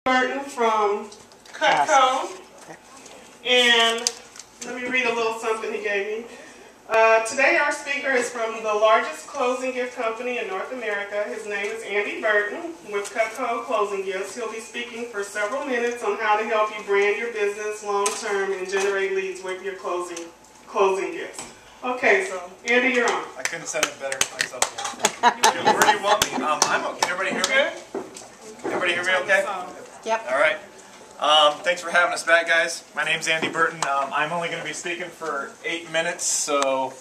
Burton from Cutco, and let me read a little something he gave me. Today our speaker is from the largest closing gift company in North America. His name is Andy Burton with Cutco Closing Gifts. He'll be speaking for several minutes on how to help you brand your business long term and generate leads with your closing gifts. Okay, so Andy, you're on. I couldn't have said it better myself. Where do you want me? I'm okay. Can everybody hear me? Everybody hear me okay? Yep. All right. Thanks for having us back, guys. My name's Andy Burton. I'm only going to be speaking for 8 minutes, so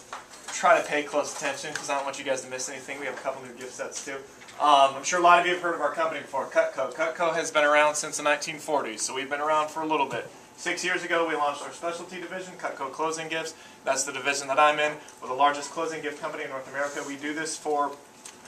try to pay close attention because I don't want you guys to miss anything. We have a couple new gift sets too. I'm sure a lot of you have heard of our company before, Cutco. Cutco has been around since the 1940s, so we've been around for a little bit. 6 years ago, we launched our specialty division, Cutco Closing Gifts. That's the division that I'm in. We're the largest closing gift company in North America. We do this for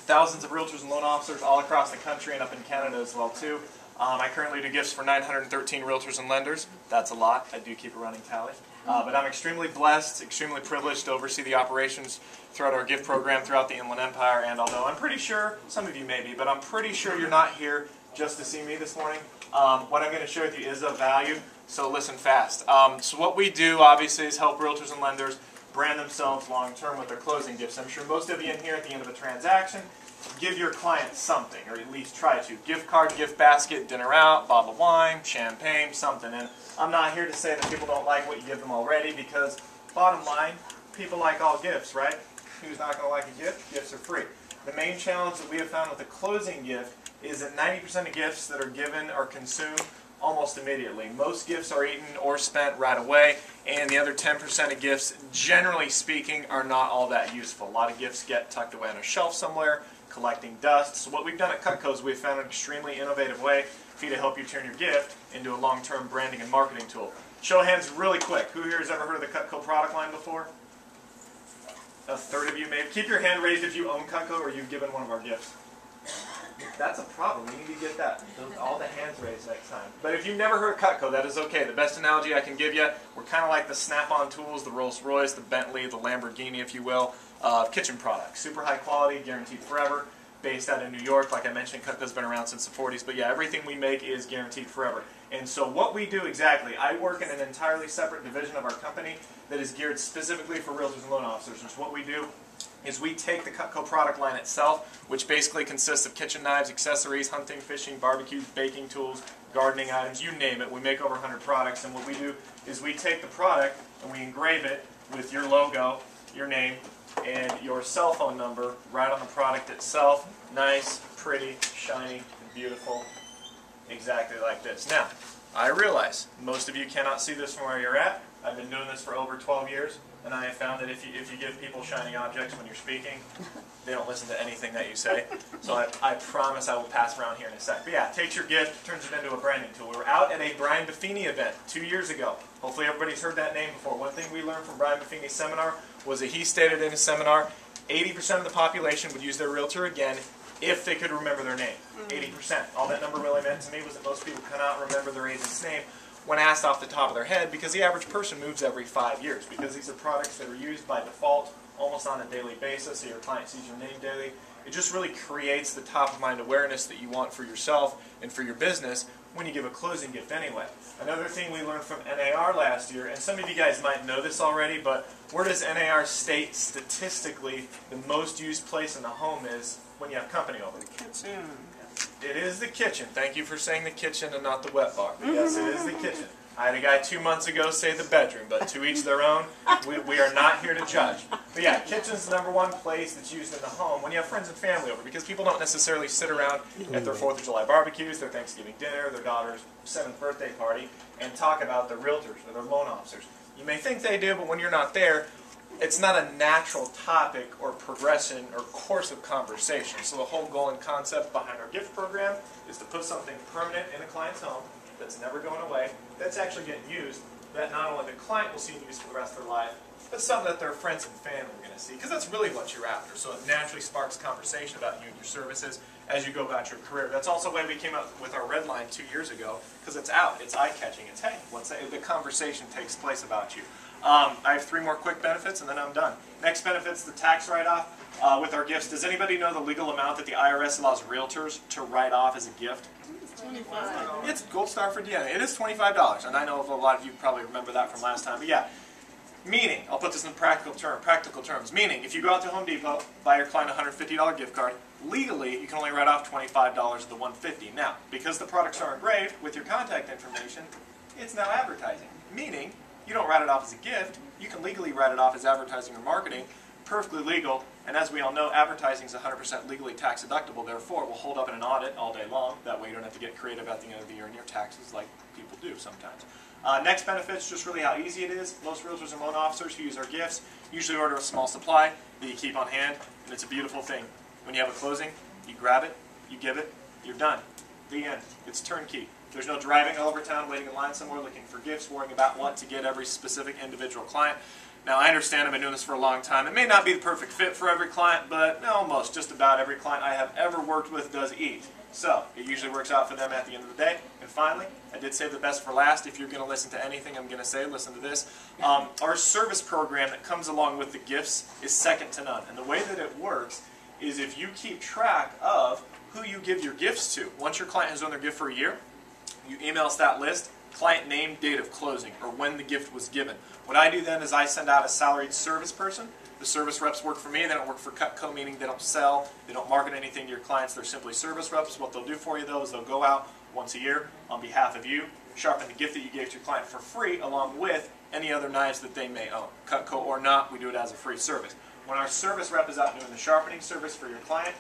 thousands of realtors and loan officers all across the country and up in Canada as well too. I currently do gifts for 913 realtors and lenders. That's a lot. I do keep a running tally. But I'm extremely blessed, extremely privileged to oversee the operations throughout our gift program throughout the Inland Empire. And although I'm pretty sure, some of you may be, but I'm pretty sure you're not here just to see me this morning. What I'm going to share with you is of value, so listen fast. So what we do, obviously, is help realtors and lenders brand themselves long-term with their closing gifts. I'm sure most of you in here at the end of a transaction give your client something, or at least try to. Gift card, gift basket, dinner out, bottle of wine, champagne, something. And I'm not here to say that people don't like what you give them already, because bottom line, people like all gifts, right? Who's not going to like a gift? Gifts are free. The main challenge that we have found with the closing gift is that 90% of gifts that are given are consumed almost immediately. Most gifts are eaten or spent right away, and the other 10% of gifts, generally speaking, are not all that useful. A lot of gifts get tucked away on a shelf somewhere, collecting dust. So what we've done at Cutco is we've found an extremely innovative way for you to help you turn your gift into a long-term branding and marketing tool. Show of hands really quick. Who here has ever heard of the Cutco product line before? A third of you maybe. Keep your hand raised if you own Cutco or you've given one of our gifts. That's a problem. We need to get that. All the hands raised next time. But if you've never heard of Cutco, that is okay. The best analogy I can give you, we're kind of like the Snap-on tools, the Rolls-Royce, the Bentley, the Lamborghini, if you will, kitchen products. Super high quality, guaranteed forever, based out of New York. Like I mentioned, Cutco's been around since the 40s. But yeah, everything we make is guaranteed forever. And so what we do exactly, I work in an entirely separate division of our company that is geared specifically for realtors and loan officers. And so what we do is we take the Cutco product line itself, which basically consists of kitchen knives, accessories, hunting, fishing, barbecues, baking tools, gardening items, you name it. We make over 100 products, and what we do is we take the product and we engrave it with your logo, your name, and your cell phone number right on the product itself. Nice, pretty, shiny, and beautiful, exactly like this. Now, I realize most of you cannot see this from where you're at. I've been doing this for over 12 years. And I have found that if you give people shiny objects when you're speaking, they don't listen to anything that you say. So I promise I will pass around here in a sec. But yeah, takes your gift, turns it into a branding tool. We were out at a Brian Buffini event 2 years ago. Hopefully everybody's heard that name before. One thing we learned from Brian Buffini's seminar was that he stated in his seminar 80% of the population would use their realtor again if they could remember their name. 80%. All that number really meant to me was that most people cannot remember their agent's name when asked off the top of their head, because the average person moves every 5 years, because these are products that are used by default almost on a daily basis, so your client sees your name daily. It just really creates the top-of-mind awareness that you want for yourself and for your business when you give a closing gift anyway. Another thing we learned from NAR last year, and some of you guys might know this already, but where does NAR state statistically the most used place in the home is when you have company over? The kitchen. It is the kitchen. Thank you for saying the kitchen and not the wet bar. But yes, it is the kitchen. I had a guy 2 months ago say the bedroom, but to each their own. We are not here to judge. But yeah, kitchen's the #1 place that's used in the home when you have friends and family over, because people don't necessarily sit around at their 4th of July barbecues, their Thanksgiving dinner, their daughter's 7th birthday party, and talk about their realtors or their loan officers. You may think they do, but when you're not there, it's not a natural topic or progression or course of conversation. So the whole goal and concept behind our gift program is to put something permanent in a client's home that's never going away, that's actually getting used, that not only the client will see used for the rest of their life, but something that their friends and family are going to see, because that's really what you're after. So it naturally sparks conversation about you and your services as you go about your career. That's also why we came up with our red line 2 years ago, because it's out, it's eye-catching, it's hey, the conversation takes place about you. I have 3 more quick benefits, and then I'm done. Next benefit's the tax write-off with our gifts. Does anybody know the legal amount that the IRS allows realtors to write off as a gift? $25. It's gold star for Deanna. It is $25, and I know a lot of you probably remember that from last time. But yeah, meaning, I'll put this in practical terms. Meaning, if you go out to Home Depot, buy your client a $150 gift card, legally you can only write off $25 of the $150. Now, because the products are engraved with your contact information, it's now advertising. Meaning, you don't write it off as a gift. You can legally write it off as advertising or marketing. Perfectly legal, and as we all know, advertising is 100% legally tax deductible, therefore it will hold up in an audit all day long. That way you don't have to get creative at the end of the year in your taxes like people do sometimes. Next benefit is just really how easy it is. Most realtors and loan officers who use our gifts usually order a small supply that you keep on hand, and it's a beautiful thing. When you have a closing, you grab it, you give it, you're done. The end. It's turnkey. There's no driving all over town, waiting in line somewhere, looking for gifts, worrying about what to get every specific individual client. Now, I understand I've been doing this for a long time. It may not be the perfect fit for every client, but almost just about every client I have ever worked with does eat. So, it usually works out for them at the end of the day. And finally, I did save the best for last. If you're going to listen to anything I'm going to say, listen to this. Our service program that comes along with the gifts is second to none. And the way that it works is if you keep track of who you give your gifts to. Once your client has owned their gift for a year, you email us that list, client name, date of closing, or when the gift was given. What I do then is I send out a salaried service person. The service reps work for me. They don't work for Cutco, meaning they don't sell, they don't market anything to your clients. They're simply service reps. What they'll do for you, though, is they'll go out once a year on behalf of you, sharpen the gift that you gave to your client for free, along with any other knives that they may own. Cutco or not, we do it as a free service. When our service rep is out doing the sharpening service for your client,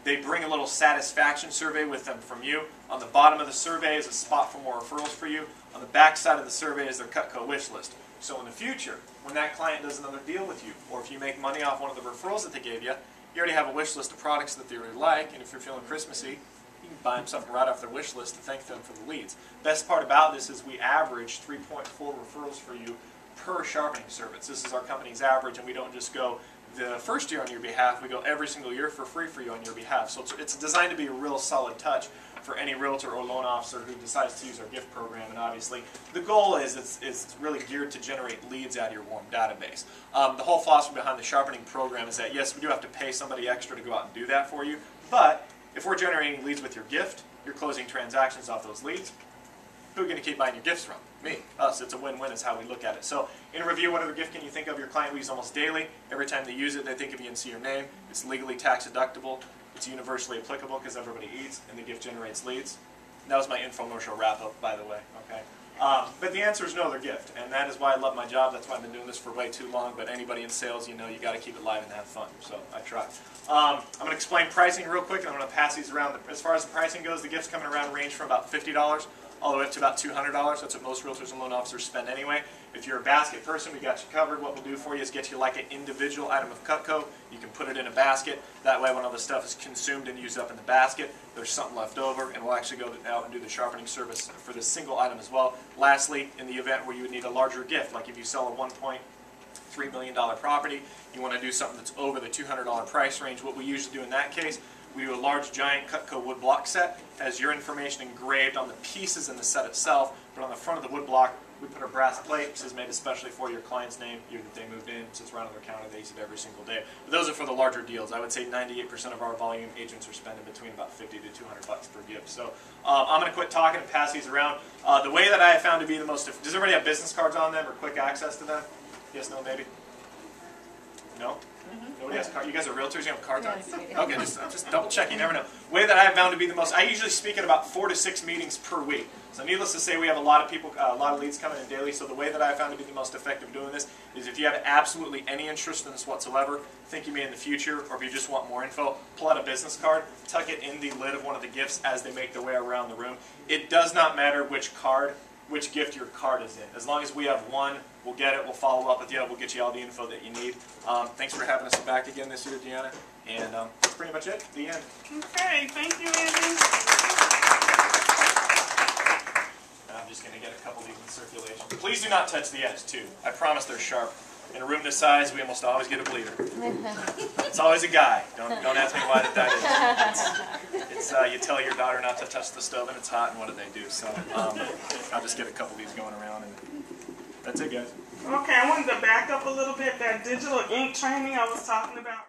they bring a little satisfaction survey with them from you. On the bottom of the survey is a spot for more referrals for you. On the back side of the survey is their Cutco wish list. So in the future, when that client does another deal with you, or if you make money off one of the referrals that they gave you, you already have a wish list of products that they really like, and if you're feeling Christmassy, you can buy them something right off their wish list to thank them for the leads. Best part about this is we average 3.4 referrals for you per sharpening service. This is our company's average, and we don't just go the first year on your behalf, we go every single year for free for you on your behalf. So it's designed to be a real solid touch for any realtor or loan officer who decides to use our gift program. And obviously, the goal is it's really geared to generate leads out of your warm database. The whole philosophy behind the sharpening program is that, yes, we do have to pay somebody extra to go out and do that for you, but if we're generating leads with your gift, you're closing transactions off those leads, who are you going to keep buying your gifts from? Me, us. It's a win-win is how we look at it. So in review, what other gift can you think of your client we use almost daily? Every time they use it, they think of you and see your name. It's legally tax deductible. It's universally applicable because everybody eats, and the gift generates leads. That was my infomercial wrap-up, by the way. Okay. But the answer is no other gift, and that is why I love my job. That's why I've been doing this for way too long. But anybody in sales, you know, you got to keep it live and have fun. So I try. I'm going to explain pricing real quick, and I'm going to pass these around. As far as the pricing goes, the gifts coming around range from about $50 all the way up to about $200. That's what most realtors and loan officers spend anyway. If you're a basket person, we got you covered. What we'll do for you is get you like an individual item of Cutco. You can put it in a basket. That way when all the stuff is consumed and used up in the basket, there's something left over, and we'll actually go out and do the sharpening service for this single item as well. Lastly, in the event where you would need a larger gift, like if you sell a $1.3 million property, you want to do something that's over the $200 price range, what we usually do in that case, we do a large giant Cutco wood block set. Has your information engraved on the pieces in the set itself, but on the front of the wood block, we put a brass plate. This is made especially for your client's name, year that they moved in. It sits right on their counter. They use it every single day. But those are for the larger deals. I would say 98% of our volume agents are spending between about $50 to $200 per gift. So I'm going to quit talking and pass these around. The way that I have found to be the most, does everybody have business cards on them or quick access to them? Yes, no, maybe? No? Nobody has cards. You guys are realtors. You have cards on? Okay, just double check. You never know. Way that I have found to be the most. I usually speak at about 4 to 6 meetings per week. So needless to say, we have a lot of people, a lot of leads coming in daily. So the way that I have found to be the most effective doing this is if you have absolutely any interest in this whatsoever, think you may in the future, or if you just want more info, pull out a business card, tuck it in the lid of one of the gifts as they make their way around the room. It does not matter which gift your card is in. As long as we have one, we'll get it, we'll follow up with you, we'll get you all the info that you need. Thanks for having us back again this year, Deanna. And that's pretty much it. The end. Okay, thank you, Andy. I'm just going to get a couple of these in circulation. Please do not touch the edge, too. I promise they're sharp. In a room this size, we almost always get a bleeder. It's always a guy. Don't ask me why that is. It's you tell your daughter not to touch the stove and it's hot, and what do they do? So I'll just get a couple of these going around, and that's it, guys. Okay, I wanted to back up a little bit. That digital ink training I was talking about